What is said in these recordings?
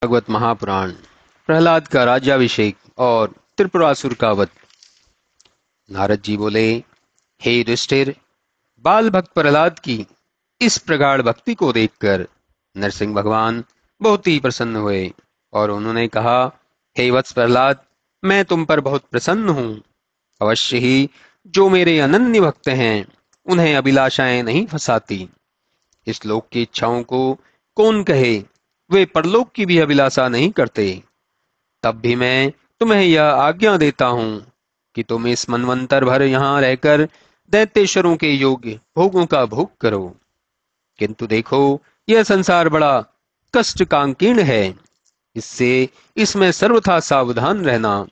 भागवत महापुराण। प्रहलाद का राज्याभिषेक और त्रिपुरासुर का वध। नारद जी बोले, हे युधिष्ठिर, बाल भक्त प्रहलाद की इस प्रगाढ़ भक्ति को देखकर नरसिंह भगवान बहुत ही प्रसन्न हुए और उन्होंने कहा, हे वत्स प्रहलाद, मैं तुम पर बहुत प्रसन्न हूँ। अवश्य ही जो मेरे अनन्य भक्त हैं उन्हें अभिलाषाएं नहीं फंसाती। इस लोक की इच्छाओं को कौन कहे, वे परलोक की भी अभिलाषा नहीं करते। तब भी मैं तुम्हें यह आज्ञा देता हूँ कि तुम इस मनवंतर भर यहाँ रहकर दैत्येश्वरों के योग्य भोगों का भोग करो। किंतु देखो, यह संसार बड़ा कष्ट कांकीर्ण है, इससे इसमें सर्वथा सावधान रहना।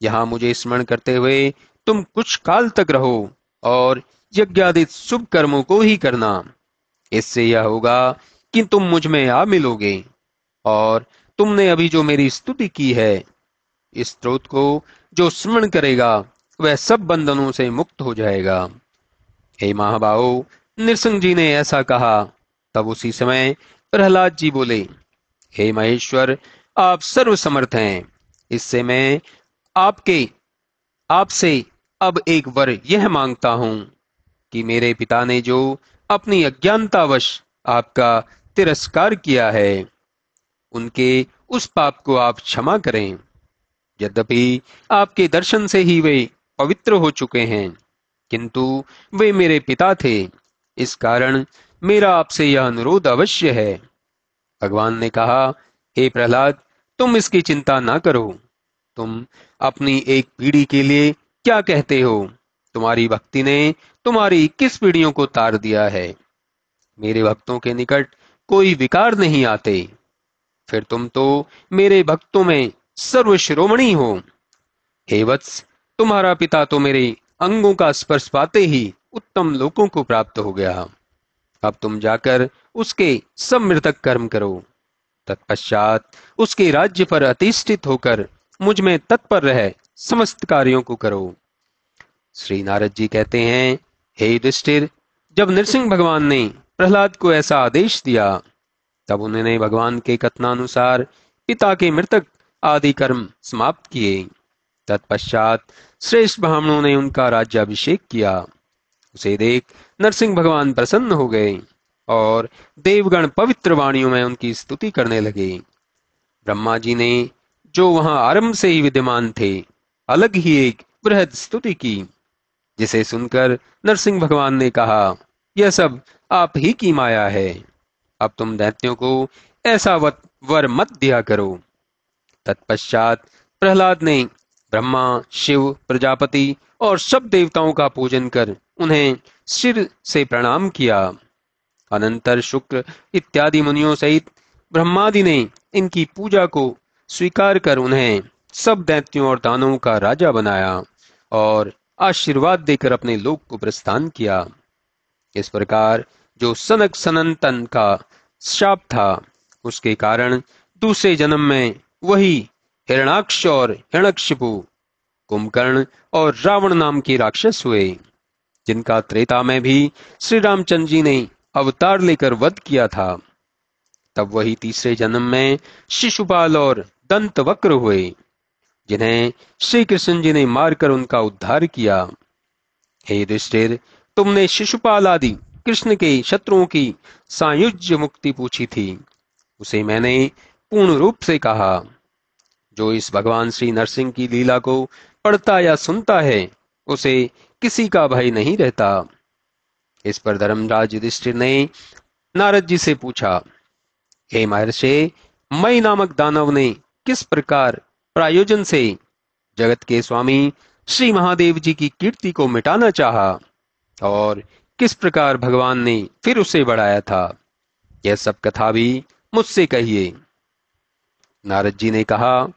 यहाँ मुझे स्मरण करते हुए तुम कुछ काल तक रहो और यज्ञादि शुभ कर्मों को ही करना। इससे यह होगा कि तुम मुझ में आ मिलोगे और तुमने अभी जो मेरी स्तुति की है, इस स्तोत्र को जो स्मरण करेगा वह सब बंधनों से मुक्त हो जाएगा। हे महाबाहो, नृसिंह जी ने ऐसा कहा। तब उसी समय प्रहलाद जी बोले, हे महेश्वर, आप सर्वसमर्थ हैं। इससे मैं आपके आपसे अब एक वर यह मांगता हूं कि मेरे पिता ने जो अपनी अज्ञानतावश आपका तिरस्कार किया है, उनके उस पाप को आप क्षमा करें। यद्यपि आपके दर्शन से ही वे पवित्र हो चुके हैं, किंतु वे मेरे पिता थे। इस कारण मेरा आपसे यह अनुरोध अवश्य है। भगवान ने कहा, हे प्रहलाद, तुम इसकी चिंता ना करो। तुम अपनी एक पीढ़ी के लिए क्या कहते हो? तुम्हारी भक्ति ने तुम्हारी 21 पीढ़ियों को तार दिया है। मेरे भक्तों के निकट कोई विकार नहीं आते। फिर तुम तो मेरे भक्तों में सर्वशिरोमणि हो। हे वत्स, तुम्हारा पिता तो मेरे अंगों का स्पर्श पाते ही उत्तम लोकों को प्राप्त हो गया। अब तुम जाकर उसके सब मृतक कर्म करो। तत्पश्चात उसके राज्य पर अधिष्ठित होकर मुझ में तत्पर रह समस्त कार्यों को करो। श्री नारद जी कहते हैं, हे युधिष्ठिर, जब नरसिंह भगवान ने प्रहलाद को ऐसा आदेश दिया, तब उन्होंने भगवान के कथनानुसार पिता के मृतक आदि कर्म समाप्त किए। तत्पश्चात श्रेष्ठ ब्राह्मणों ने उनका राज्याभिषेक किया। उसे देख नरसिंह भगवान प्रसन्न हो गए और देवगण पवित्र वाणियों में उनकी स्तुति करने लगे। ब्रह्मा जी ने, जो वहां आरंभ से ही विद्यमान थे, अलग ही एक बृहद स्तुति की, जिसे सुनकर नरसिंह भगवान ने कहा, यह सब आप ही की माया है। अब तुम दैत्यों को ऐसा वर मत दिया करो। तत्पश्चात प्रहलाद ने ब्रह्मा, शिव, प्रजापति और सब देवताओं का पूजन कर उन्हें सिर से प्रणाम किया। अनंतर शुक्र इत्यादि मुनियों सहित ब्रह्मादि ने इनकी पूजा को स्वीकार कर उन्हें सब दैत्यों और दानवों का राजा बनाया और आशीर्वाद देकर अपने लोक को प्रस्थान किया। इस प्रकार जो सनक सनंतन का शाप था, उसके कारण दूसरे जन्म में वही हिरणाक्ष और हिरण्यकशिपु, कुंभकर्ण और रावण नाम के राक्षस हुए, जिनका त्रेता में भी श्री रामचंद्र जी ने अवतार लेकर वध किया था। तब वही तीसरे जन्म में शिशुपाल और दंतवक्र हुए, जिन्हें श्री कृष्ण जी ने मारकर उनका उद्धार किया। हे युधिष्ठिर, तुमने शिशुपाल आदि कृष्ण के शत्रुओं की सायुज्य मुक्ति पूछी थी। उसे मैंने पूर्ण रूप से कहा। जो इस भगवान श्री नरसिंह की लीला को पढ़ता या सुनता है, उसे किसी का भय नहीं रहता। इस पर धर्मराज युधिष्ठिर ने नारद जी से पूछा, हे महर्षि, मई नामक दानव ने किस प्रकार प्रायोजन से जगत के स्वामी श्री महादेव जी की कीर्ति को मिटाना चाहा और किस प्रकार भगवान ने फिर उसे बढ़ाया था, यह सब कथा भी मुझसे कहिए। नारद जी ने कहा,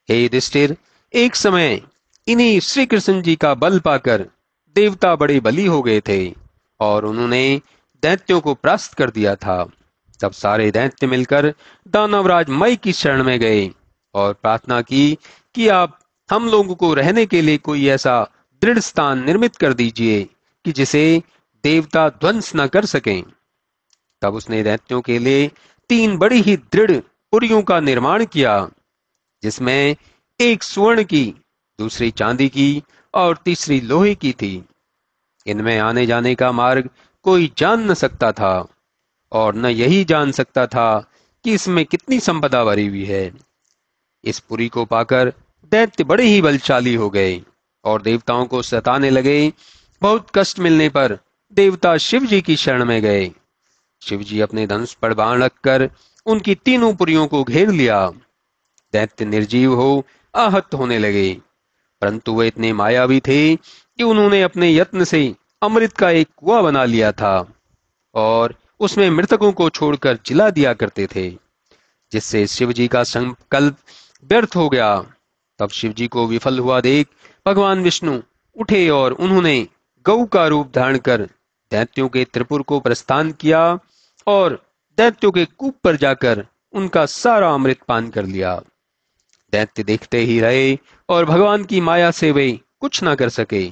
हे युधिष्ठिर, एक समय इन्हीं श्री कृष्ण जी का बल पाकर देवता बड़े बली हो गए थे और उन्होंने दैत्यों को परास्त कर दिया था। तब सारे दैत्य मिलकर दानवराज मई की शरण में गए और प्रार्थना की कि आप हम लोगों को रहने के लिए कोई ऐसा दृढ़ स्थान निर्मित कर दीजिए कि जिसे देवता ध्वंस न कर सकें। तब उसने दैत्यों के लिए 3 बड़ी ही दृढ़ पुरियों का निर्माण किया, जिसमें एक स्वर्ण की, दूसरी चांदी की और तीसरी लोहे की थी। इनमें आने जाने का मार्ग कोई जान न सकता था, और न यही जान सकता था कि इसमें कितनी संपदा भरी हुई है। इस पुरी को पाकर दैत्य बड़े ही बलशाली हो गए और देवताओं को सताने लगे। बहुत कष्ट मिलने पर देवता शिव जी की शरण में गए। शिव जी अपने धनुष पर बाण रखकर उनकी तीनों पुरियों को घेर लिया। दैत्य निर्जीव हो आहत होने लगे, परंतु वे इतने मायावी थे कि उन्होंने अपने यत्न से अमृत का एक कुआं बना लिया था और उसमें मृतकों को छोड़कर जिला दिया करते थे, जिससे शिव जी का संकल्प व्यर्थ हो गया। तब शिव जी को विफल हुआ देख भगवान विष्णु उठे और उन्होंने गऊ का रूप धारण कर दैत्यों के त्रिपुर को प्रस्थान किया और दैत्यों के कूप पर जाकर उनका सारा अमृत पान कर लिया। दैत्य देखते ही रहे और भगवान की माया से वे कुछ ना कर सके।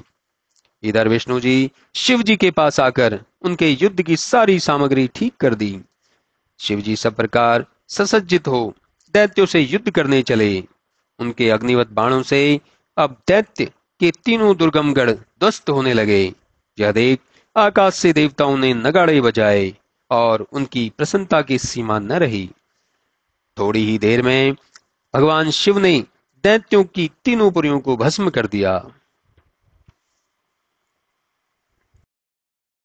इधर विष्णु जी शिव जी के पास आकर उनके युद्ध की सारी सामग्री ठीक कर दी। शिव जी सब प्रकार ससज्जित हो दैत्यों से युद्ध करने चले। उनके अग्निवत बाणों से अब दैत्य के तीनों दुर्गम गढ़ ध्वस्त होने लगे। यह देख आकाश से देवताओं ने नगाड़े बजाए और उनकी प्रसन्नता की सीमा न रही। थोड़ी ही देर में भगवान शिव ने दैत्यों की तीनों पुरियों को भस्म कर दिया।